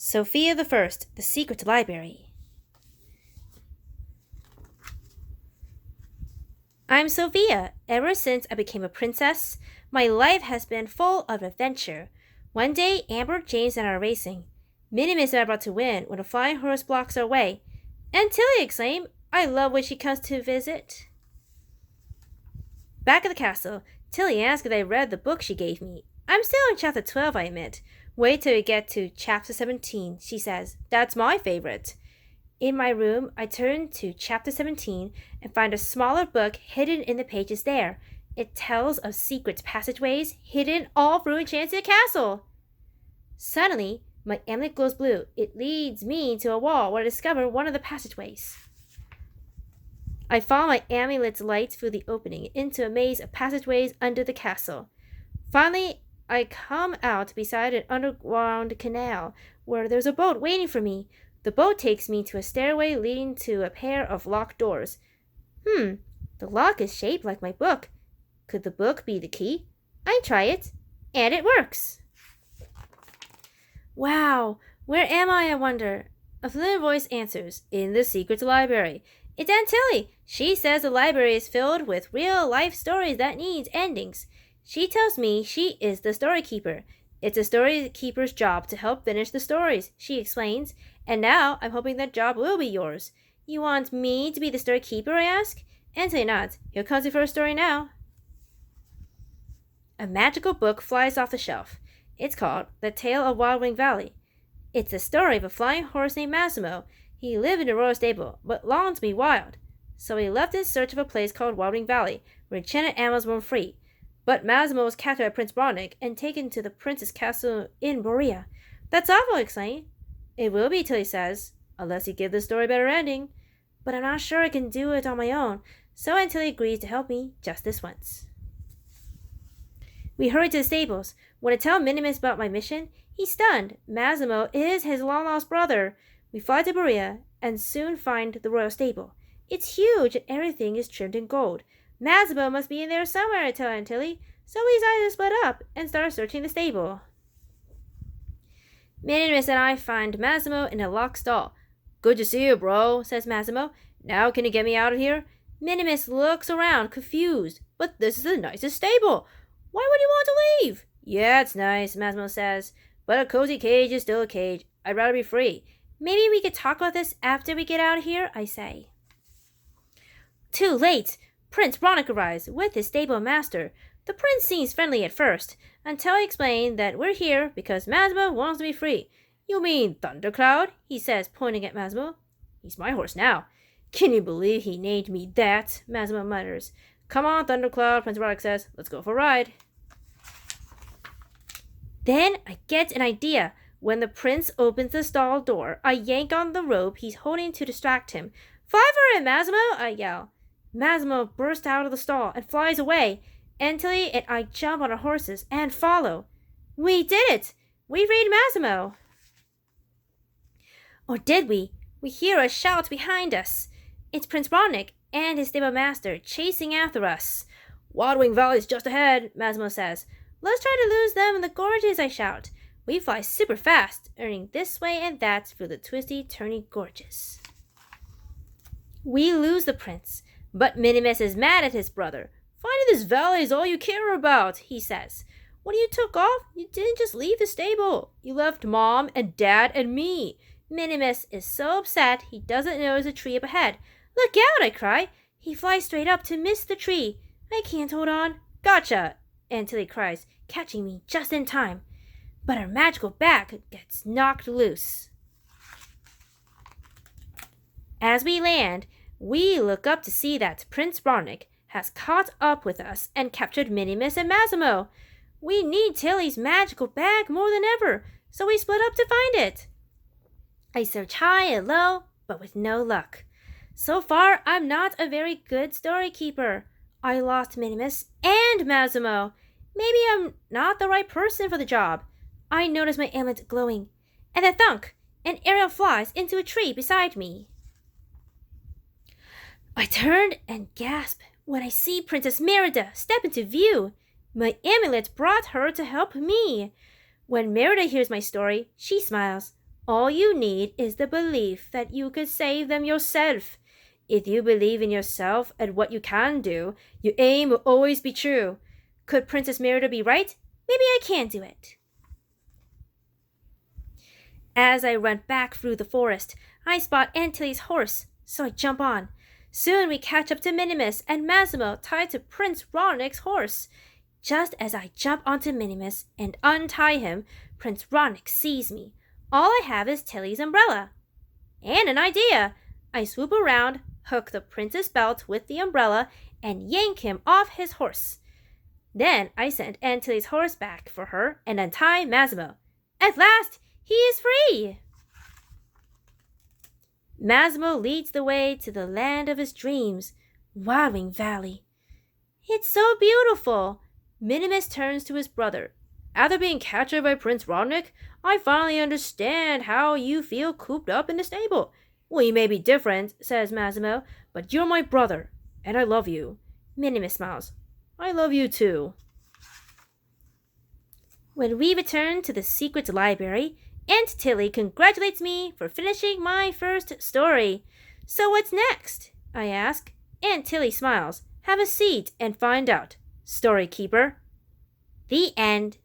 Sofia the First, The Secret Library. I'm Sofia. Ever since I became a princess, my life has been full of adventure. One day, Amber, James, and I are racing. Minimus are about to win when a flying horse blocks our way. And Tilly exclaimed, I love when she comes to visit. Back at the castle, Tilly asked if I read the book she gave me. I'm still in chapter 12, I admit. Wait till we get to chapter 17, she says. That's my favorite. In my room, I turn to chapter 17 and find a smaller book hidden in the pages there. It tells of secret passageways hidden all through Enchanted Castle. Suddenly, my amulet glows blue. It leads me to a wall where I discover one of the passageways. I follow my amulet's light through the opening into a maze of passageways under the castle. Finally, I come out beside an underground canal where there's a boat waiting for me. The boat takes me to a stairway leading to a pair of locked doors. The lock is shaped like my book. Could the book be the key? I try it, and it works. Wow, where am I wonder? A familiar voice answers, in the secret library. It's Aunt Tilly. She says the library is filled with real-life stories that need endings. She tells me she is the story keeper. It's a story keeper's job to help finish the stories, she explains. And now I'm hoping that job will be yours. You want me to be the story keeper, I ask? And say not. Here comes the first story now. A magical book flies off the shelf. It's called The Tale of Wildwing Valley. It's the story of a flying horse named Massimo. He lived in a royal stable, but longed to be wild. So he left in search of a place called Wildwing Valley, where enchanted animals roam free. But Massimo was captured by Prince Bronick and taken to the prince's castle in Merida. That's awful, I exclaim. It will be, Tilly says, unless you give the story a better ending. But I'm not sure I can do it on my own, so Aunt Tilly agrees to help me just this once. We hurry to the stables. When I tell Minimus about my mission, he's stunned. Massimo is his long-lost brother. We fly to Merida and soon find the royal stable. It's huge and everything is trimmed in gold. Massimo must be in there somewhere, I tell Aunt Tilly, so we decided to split up and start searching the stable. Minimus and I find Massimo in a locked stall. Good to see you, bro, says Massimo. Now can you get me out of here? Minimus looks around, confused. But this is the nicest stable. Why would you want to leave? Yeah, it's nice, Massimo says. But a cozy cage is still a cage. I'd rather be free. Maybe we could talk about this after we get out of here, I say. Too late. Prince Bronick arrives with his stable master. The prince seems friendly at first, until I explain that we're here because Massimo wants to be free. You mean Thundercloud? He says, pointing at Massimo. He's my horse now. Can you believe he named me that? Massimo mutters. Come on, Thundercloud, Prince Bronick says. Let's go for a ride. Then I get an idea. When the prince opens the stall door, I yank on the rope he's holding to distract him. Fly for it, Massimo, I yell. Massimo bursts out of the stall and flies away. Aunt Tilly and I jump on our horses and follow. We did it! We freed Massimo! Or did we? We hear a shout behind us. It's Prince Bronick and his stable master chasing after us. Wildwing Valley's just ahead, Massimo says. Let's try to lose them in the gorges, I shout. We fly super fast, turning this way and that through the twisty, turny gorges. We lose the prince. But Minimus is mad at his brother. Finding this valley is all you care about, he says. When you took off, you didn't just leave the stable. You left Mom and Dad and me. Minimus is so upset he doesn't notice a tree up ahead. Look out, I cry. He flies straight up to miss the tree. I can't hold on. Gotcha, Aunt Tilly cries, catching me just in time. But her magical bag gets knocked loose. As we land, we look up to see that Prince Bronick has caught up with us and captured Minimus and Massimo. We need Tilly's magical bag more than ever, so we split up to find it. I search high and low, but with no luck. So far, I'm not a very good story keeper. I lost Minimus and Massimo. Maybe I'm not the right person for the job. I notice my amulet glowing, and a thunk, an arrow flies into a tree beside me. I turned and gasped when I see Princess Merida step into view. My amulet brought her to help me. When Merida hears my story, she smiles. All you need is the belief that you could save them yourself. If you believe in yourself and what you can do, your aim will always be true. Could Princess Merida be right? Maybe I can do it. As I run back through the forest, I spot Aunt Tilly's horse, so I jump on. Soon we catch up to Minimus and Massimo tied to Prince Ronic's horse. Just as I jump onto Minimus and untie him, Prince Ronic sees me. All I have is Tilly's umbrella. And an idea! I swoop around, hook the prince's belt with the umbrella, and yank him off his horse. Then I send Aunt Tilly's horse back for her and untie Massimo. At last, he is free! Massimo leads the way to the land of his dreams, Wildwing Valley. It's so beautiful! Minimus turns to his brother. After being captured by Prince Ronic, I finally understand how you feel cooped up in the stable. We may be different, says Massimo, but you're my brother, and I love you. Minimus smiles. I love you too. When we return to the secret library, Aunt Tilly congratulates me for finishing my first story. So what's next? I ask. Aunt Tilly smiles. Have a seat and find out. Story Keeper. The end.